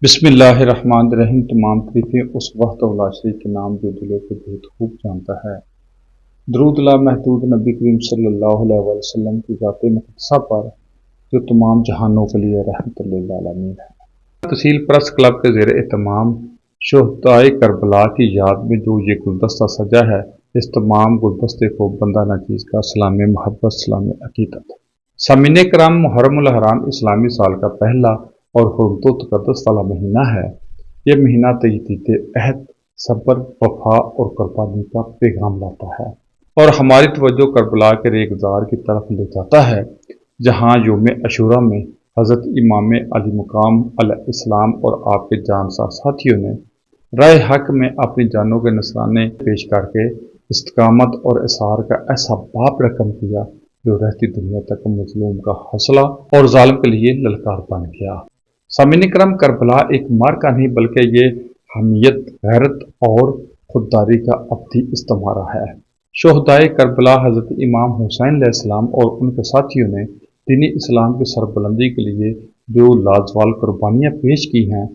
بسم اللہ الرحمن الرحیم۔ تمام تعریفیں اس وحدہ لا شریک کے نام جو دلوں کو بہت خوب جانتا ہے۔ درود لا محدود نبی کریم صلی اللہ علیہ وسلم کی ذات مقدسہ پر جو تمام جہانوں کے لیے رحمت للعالمین ہے۔ تحصیل پریس کلب کے زیر اہتمام شہدائے کربلا کی یاد میں جو یہ گلدستہ سجا ہے، اس تمام گلدستے کو بندہ ناچیز کا سلام محبت، سلام عقیدت۔ سامعین کرام، محرم الحرام اسلامی سال کا پہلا اور حرمت و تقدس والا مہینہ ہے۔ یہ مہینہ تجدید عہد، صبر، وفا اور قربانی کا پیغام لاتا ہے اور ہماری توجہ کربلا کے ریگزار کی طرف لے جاتا ہے، جہاں یوم عاشوراء میں حضرت امام علی مقام علیہ السلام اور آپ کے جانسار ساتھیوں نے راہ حق میں اپنی جانوں کے نذرانے پیش کر کے استقامت اور اصرار کا ایسا باپ رقم کیا جو رہتی دنیا تک مظلوم کا حوصلہ اور ظالم کے لیے للکار بن گیا۔ سامعین کرام، کربلا ایک مارکہ نہیں بلکہ یہ حمیت، غیرت اور خودداری کا ابدی استعارہ ہے۔ شہدائے کربلا حضرت امام حسین علیہ السلام اور ان کے ساتھیوں نے دین اسلام کی سربلندی کے لیے جو لازوال قربانیاں پیش کی ہیں،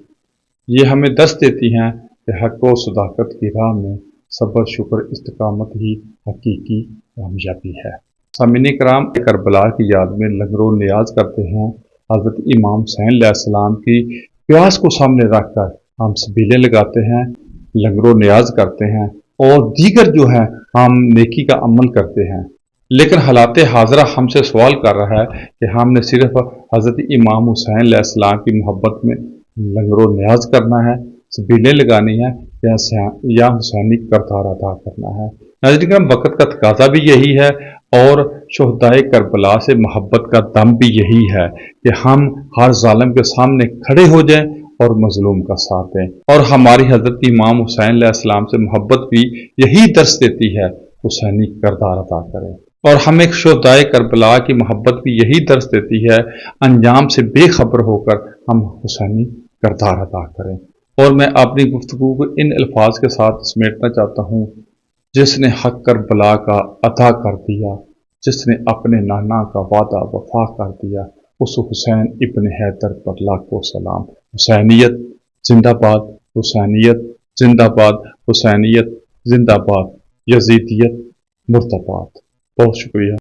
یہ ہمیں درس دیتی ہیں کہ حق و صداقت کی راہ میں صبر، شکر، استقامت ہی حقیقی کامیابی ہے۔ سامعین کرام، کربلا کی یاد میں لنگر و نیاز کرتے ہیں۔ حضرت امام حسین علیہ السلام کی پیاس کو سامنے رکھ کر ہم سبیلیں لگاتے ہیں، لنگر و نیاز کرتے ہیں اور دیگر جو ہے ہم نیکی کا عمل کرتے ہیں، لیکن حالات حاضرہ ہم سے سوال کر رہا ہے کہ ہم نے صرف حضرت امام حسین علیہ السلام کی محبت میں لنگر و نیاز کرنا ہے، سبیلیں لگانی ہے، یا حسینی کردار ادا کرنا ہے۔ ناظرین، وقت کا تقاضا بھی یہی ہے اور شہدائے کربلا سے محبت کا دم بھی یہی ہے کہ ہم ہر ظالم کے سامنے کھڑے ہو جائیں اور مظلوم کا ساتھ دیں، اور ہماری حضرت امام حسین علیہ السلام سے محبت بھی یہی درس دیتی ہے، حسینی کردار ادا کریں، اور ہمیں شہدائے کربلا کی محبت بھی یہی درس دیتی ہے، انجام سے بے خبر ہو کر ہم حسینی کردار ادا کریں۔ اور میں اپنی گفتگو کو ان الفاظ کے ساتھ سمیٹنا چاہتا ہوں: جس نے حق کربلا کا ادا کر دیا، جس نے اپنے نانا کا وعدہ وفا کر دیا، اس حسین ابن حیدر پر لاکھوں سلام۔ حسینیت زندہ باد، حسینیت زندہ باد، حسینیت زندہ باد، یزیدیت مردہ باد۔ بہت شکریہ۔